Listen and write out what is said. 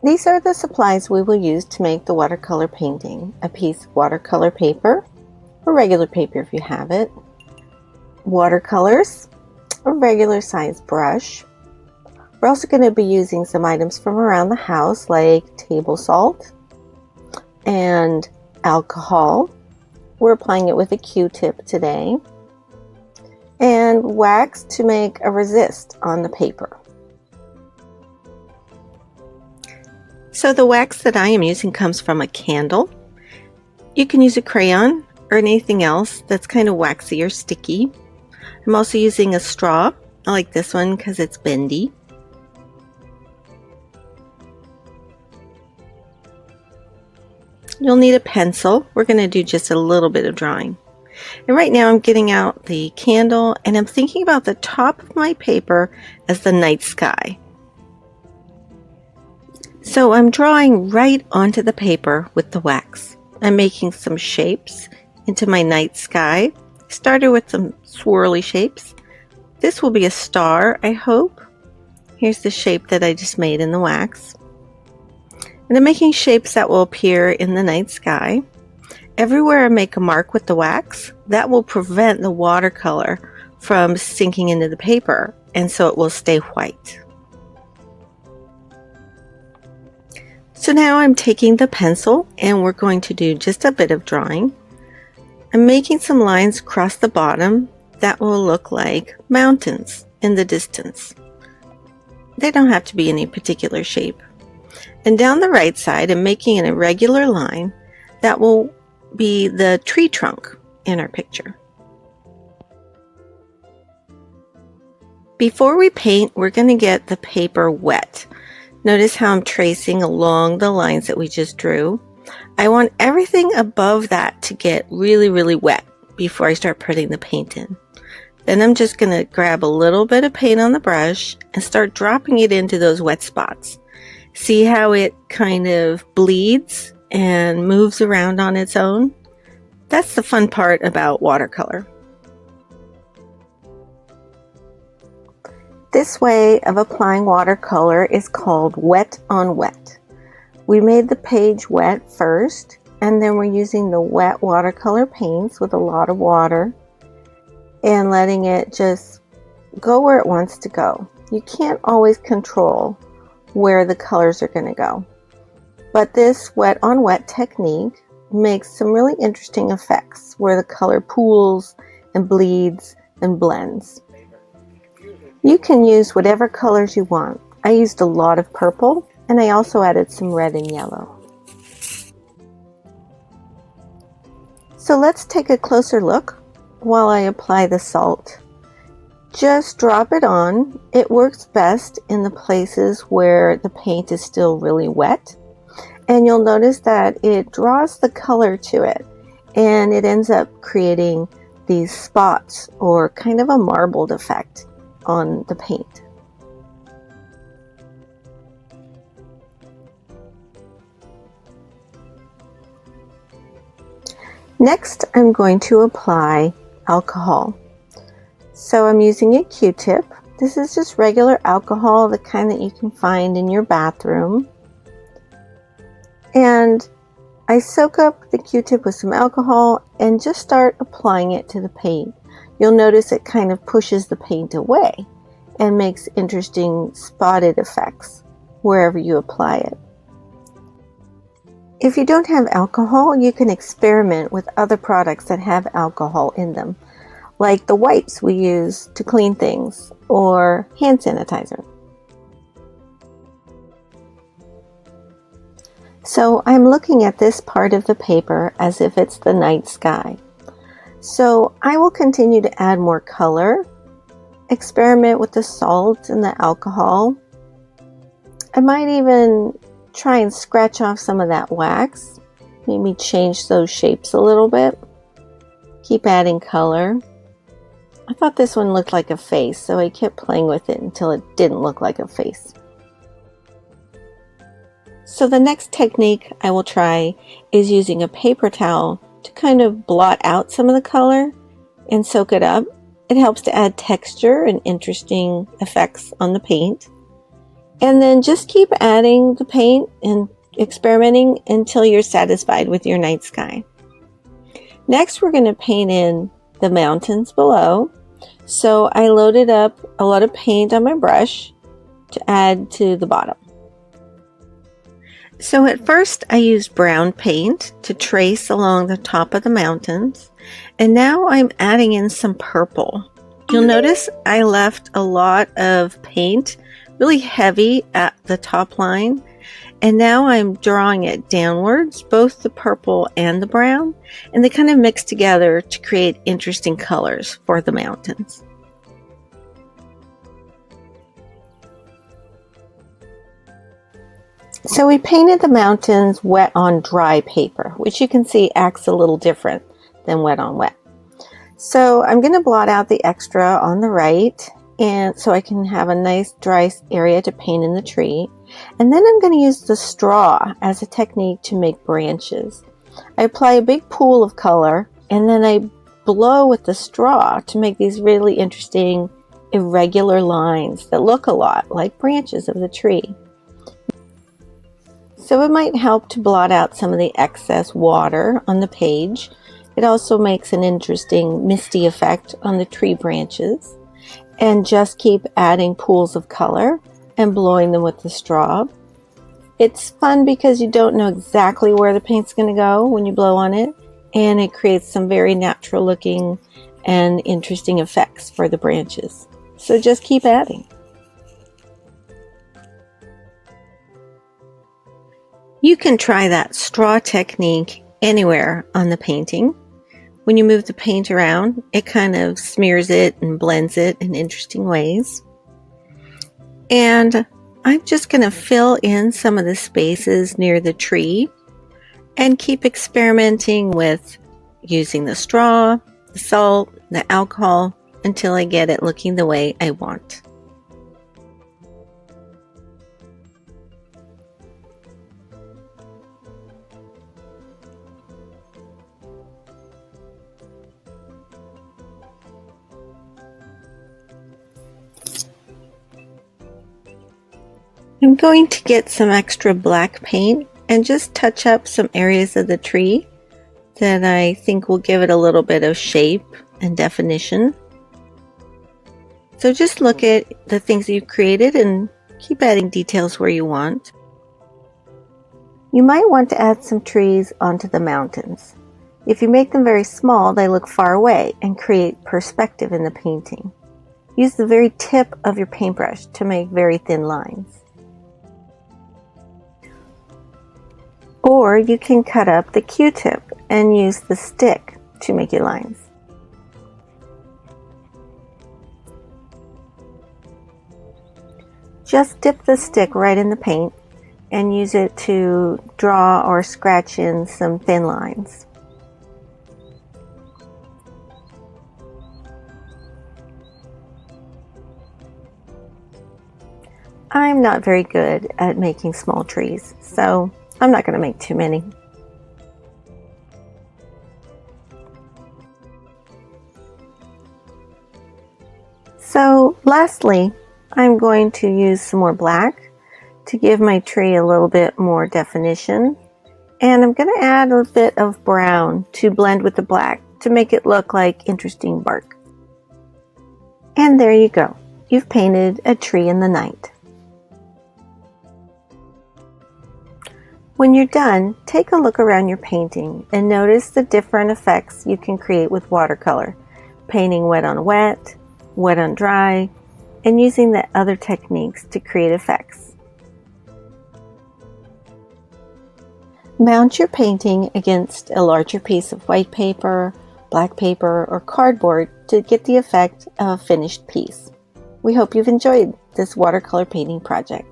These are the supplies we will use to make the watercolor painting. A piece of watercolor paper, or regular paper if you have it, watercolors, a regular size brush. We're also going to be using some items from around the house like table salt and alcohol. We're applying it with a Q-tip today, and wax to make a resist on the paper. So the wax that I am using comes from a candle. You can use a crayon or anything else that's kind of waxy or sticky. I'm also using a straw. I like this one because it's bendy. You'll need a pencil. We're going to do just a little bit of drawing. And right now I'm getting out the candle and I'm thinking about the top of my paper as the night sky. So I'm drawing right onto the paper with the wax. I'm making some shapes into my night sky. Started with some swirly shapes. This will be a star, I hope. Here's the shape that I just made in the wax. And I'm making shapes that will appear in the night sky. Everywhere I make a mark with the wax, that will prevent the watercolor from sinking into the paper, and so it will stay white. So now I'm taking the pencil and we're going to do just a bit of drawing. I'm making some lines across the bottom that will look like mountains in the distance. They don't have to be any particular shape. And down the right side, I'm making an irregular line that will be the tree trunk in our picture. Before we paint, we're going to get the paper wet. Notice how I'm tracing along the lines that we just drew. I want everything above that to get really, really wet before I start putting the paint in. Then I'm just going to grab a little bit of paint on the brush and start dropping it into those wet spots. See how it kind of bleeds and moves around on its own? That's the fun part about watercolor. This way of applying watercolor is called wet on wet. We made the page wet first, and then we're using the wet watercolor paints with a lot of water and letting it just go where it wants to go. You can't always control where the colors are going to go, but this wet on wet technique makes some really interesting effects where the color pools and bleeds and blends. You can use whatever colors you want. I used a lot of purple and I also added some red and yellow. So let's take a closer look while I apply the salt. Just drop it on. It works best in the places where the paint is still really wet. And you'll notice that it draws the color to it and it ends up creating these spots or kind of a marbled effect on the paint. Next, I'm going to apply alcohol. So I'm using a Q-tip. This is just regular alcohol, the kind that you can find in your bathroom. And I soak up the Q-tip with some alcohol and just start applying it to the paint. You'll notice it kind of pushes the paint away and makes interesting spotted effects wherever you apply it. If you don't have alcohol, you can experiment with other products that have alcohol in them, like the wipes we use to clean things or hand sanitizer. So I'm looking at this part of the paper as if it's the night sky. So I will continue to add more color, experiment with the salt and the alcohol. I might even try and scratch off some of that wax, maybe change those shapes a little bit. Keep adding color. I thought this one looked like a face, so I kept playing with it until it didn't look like a face. So the next technique I will try is using a paper towel to kind of blot out some of the color and soak it up. It helps to add texture and interesting effects on the paint. And then just keep adding the paint and experimenting until you're satisfied with your night sky. Next, we're going to paint in the mountains below. So I loaded up a lot of paint on my brush to add to the bottom. So at first I used brown paint to trace along the top of the mountains, and now I'm adding in some purple. You'll notice I left a lot of paint really heavy at the top line, and now I'm drawing it downwards, both the purple and the brown, and they kind of mix together to create interesting colors for the mountains. So we painted the mountains wet on dry paper, which you can see acts a little different than wet on wet. So I'm going to blot out the extra on the right, and so I can have a nice dry area to paint in the tree. And then I'm going to use the straw as a technique to make branches. I apply a big pool of color, and then I blow with the straw to make these really interesting irregular lines that look a lot like branches of the tree. So it might help to blot out some of the excess water on the page. It also makes an interesting misty effect on the tree branches. And just keep adding pools of color and blowing them with the straw. It's fun because you don't know exactly where the paint's going to go when you blow on it, and it creates some very natural looking and interesting effects for the branches. So just keep adding. You can try that straw technique anywhere on the painting. When you move the paint around, it kind of smears it and blends it in interesting ways. And I'm just going to fill in some of the spaces near the tree and keep experimenting with using the straw, the salt, the alcohol until I get it looking the way I want. I'm going to get some extra black paint and just touch up some areas of the tree that I think will give it a little bit of shape and definition. So just look at the things you've created and keep adding details where you want. You might want to add some trees onto the mountains. If you make them very small, they look far away and create perspective in the painting. Use the very tip of your paintbrush to make very thin lines. Or you can cut up the Q-tip and use the stick to make your lines. Just dip the stick right in the paint and use it to draw or scratch in some thin lines. I'm not very good at making small trees, so I'm not going to make too many. So lastly, I'm going to use some more black to give my tree a little bit more definition. And I'm going to add a bit of brown to blend with the black to make it look like interesting bark. And there you go. You've painted a tree in the night. When you're done, take a look around your painting and notice the different effects you can create with watercolor, painting wet on wet, wet on dry, and using the other techniques to create effects. Mount your painting against a larger piece of white paper, black paper, or cardboard to get the effect of a finished piece. We hope you've enjoyed this watercolor painting project.